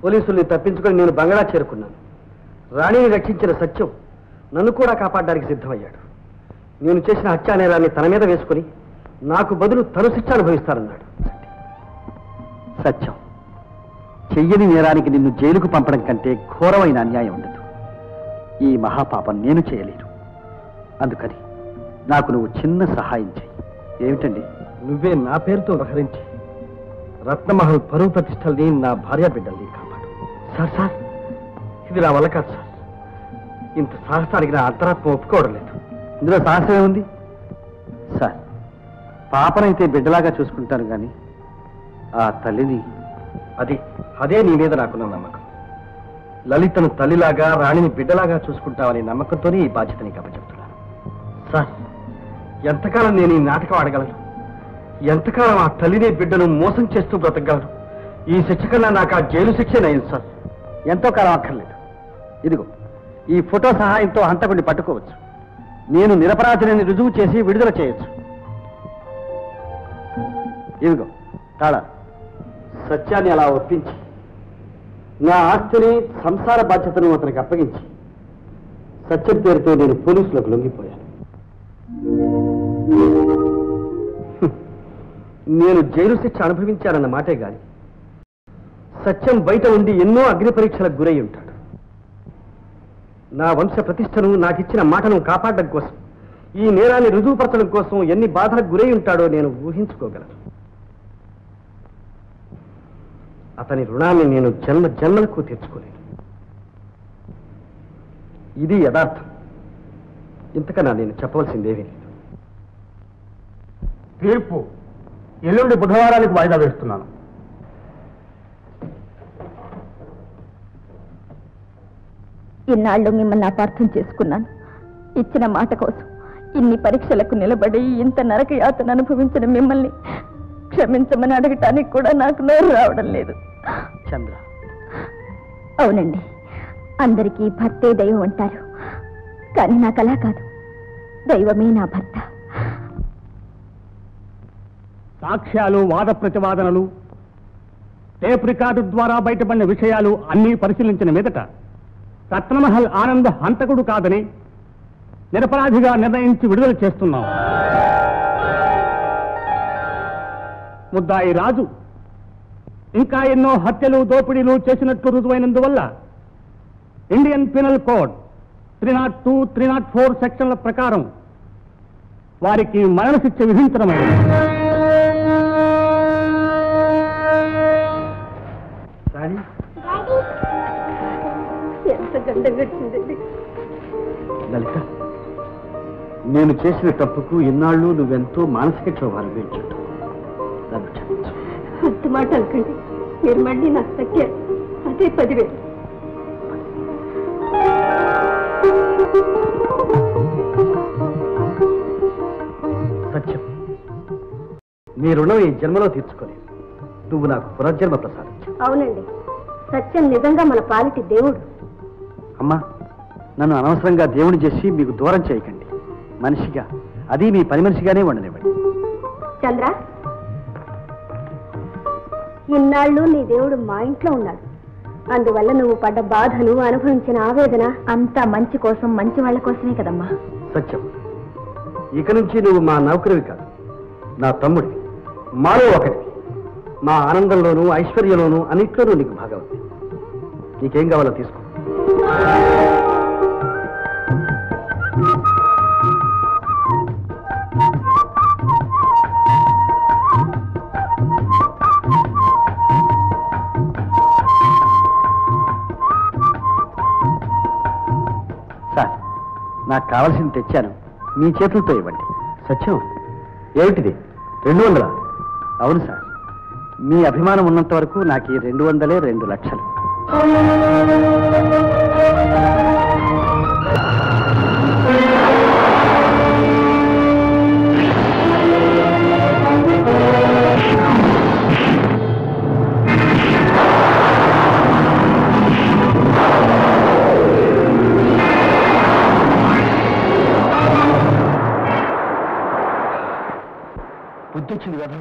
పోలీసుల్ని తప్పించుకొని నేను బంగళా చేరుకున్నాను. రాణిని రక్షించిన సత్యం నన్ను కూడా కాపాడడానికి సిద్ధమయ్యాడు. నేను చేసిన హత్యా నేరాన్ని తన మీద వేసుకుని నాకు బదులు తను శిక్ష అనుభవిస్తానన్నాడు. సత్యం, చెయ్యని నేరానికి నిన్ను జైలుకు పంపడం కంటే ఘోరమైన అన్యాయం ఉండదు. ఈ మహాపాపం నేను చేయలేను. అందుకని నాకు నువ్వు చిన్న సహాయం చెయ్యి. ఏమిటండి? నువ్వే నా పేరుతో వ్యవహరించి రత్నమహల్ పరువు ప్రతిష్టల్ని, నా భార్య బిడ్డల్ని కాపాడు. సార్, ఇది నా వల్ల కాదు సార్. ఇంత సాహసానికి నా అంతరాత్మ ఒప్పుకోవడం లేదు. ఇందులో సాహసమే ఉంది సార్. పాపనైతే బిడ్డలాగా చూసుకుంటాను కానీ ఆ తల్లిని అదే నీ మీద నాకున్న నమ్మకం. లలితను తల్లిలాగా, రాణిని బిడ్డలాగా చూసుకుంటావనే నమ్మకంతోనే ఈ బాధ్యతని అప్పచెప్తున్నాను. సార్, ఎంతకాలం నేను ఈ నాటకం ఆడగలను? ఎంతకాలం ఆ తల్లిని బిడ్డను మోసం చేస్తూ బ్రతకగలను? ఈ శిక్ష కన్నా నాకు ఆ జైలు శిక్షే నయం సార్. ఎంతో కాలం అక్కర్లేదు. ఇదిగో ఈ ఫోటో సహాయంతో హంతకుడిని పట్టుకోవచ్చు. నేను నిరపరాధిని రుజువు చేసి విడుదల చేయొచ్చు. ఇదిగో తాళా. సత్యాన్ని అలా ఒప్పించి నా ఆస్తిని, సంసార బాధ్యతను అతనికి అప్పగించి సత్యం పేరుతో నేను పోలీసులకు లొంగిపోయాను. నేను జైలు శిక్ష అనుభవించానన్న మాటే గాని సత్యం బయట ఉండి ఎన్నో అగ్ని పరీక్షలకు గురై ఉంటాడు. నా వంశ ప్రతిష్టను, నాకిచ్చిన మాటను కాపాడడం కోసం, ఈ నేరాన్ని రుజువుపరచడం కోసం ఎన్ని బాధలకు గురై ఉంటాడో నేను ఊహించుకోగలను. అతని రుణాన్ని నేను జన్మ జన్మలకు తీర్చుకోలేను. ఇది యథార్థం. ఇంతకన్నా నేను చెప్పవలసిందేమీ లేదు. తీర్పు ఎల్లుండి బుధవారానికి వాయిదా వేస్తున్నాను. ఇన్నాళ్ళు మిమ్మల్ని అపార్థం చేసుకున్నాను. ఇచ్చిన మాట కోసం ఇన్ని పరీక్షలకు నిలబడి ఇంత నరకయాతను అనుభవించిన మిమ్మల్ని క్షమించమని అడగటానికి కూడా నాకు నోరు రావడం లేదు. చంద్ర, అవునండి, అందరికీ భర్తే దైవం అంటారు. కానీ నాకు అలా కాదు. దైవమే నా భర్త. సాక్ష్యాలు, వాద ప్రతివాదనలు, టేప్ రికార్డు ద్వారా బయటపడిన విషయాలు అన్నీ పరిశీలించిన మీదట రత్నమహల్ ఆనంద్ హంతకుడు కాదని నిరపరాధిగా నిర్ణయించి విడుదల చేస్తున్నాం. ముద్దాయి రాజు ఇంకా ఎన్నో హత్యలు, దోపిడీలు చేసినట్లు రుజువైనందువల్ల ఇండియన్ పీనల్ కోడ్ 302, 304 సెక్షన్ల ప్రకారం వారికి మరణశిక్ష విధించడమైనది. ఎంత గండం గడిచిందండి. లలిత, నేను చేసిన తప్పుకు ఇన్నాళ్ళు నువ్వెంతో మానసిక క్షోభాలు వేయించుంటావు. నన్ను క్షమించు. అంత మాట అనుకోండి. మీరు మళ్ళీ నాకు తగ్గారు. అదే 10,000. సత్యం, నీ రుణం ఈ జన్మలో తీర్చుకోలేదు. నువ్వు నాకు పునర్జన్మ ప్రసాదించావు. అవునండి, సత్యం నిజంగా మన పాలిటి దేవుడు. అమ్మా, నన్ను అనవసరంగా దేవుని చేసి మీకు దూరం చేయకండి. మనిషిగా, అది మీ పని మనిషిగానే ఉండనివ్వండి. చంద్ర, ఇన్నాళ్ళు నీ దేవుడు మా ఇంట్లో ఉన్నాడు. అందువల్ల నువ్వు పడ్డ బాధలు, అనుభవించిన ఆవేదన అంతా మంచి కోసం, మంచి వాళ్ళ కోసమే కదమ్మా. సత్యం, ఇక నుంచి నువ్వు మా నౌకరివి కాదు, నా తమ్ముడివి, మాలో ఒకటి. మా ఆనందంలోనూ, ఐశ్వర్యంలోనూ, అన్నిట్లోనూ నీకు బాగా ఉంది. నీకేం కావాలో తీసుకో. సార్, నాకు కావాల్సింది తెచ్చాను, మీ చేతులతో ఇవ్వండి. సత్యం, ఏమిటిది? 200? అవును సార్, మీ అభిమానం ఉన్నంత వరకు నాకు ఈ 200 2 లక్షలు. బుద్ధి వచ్చింది కదా.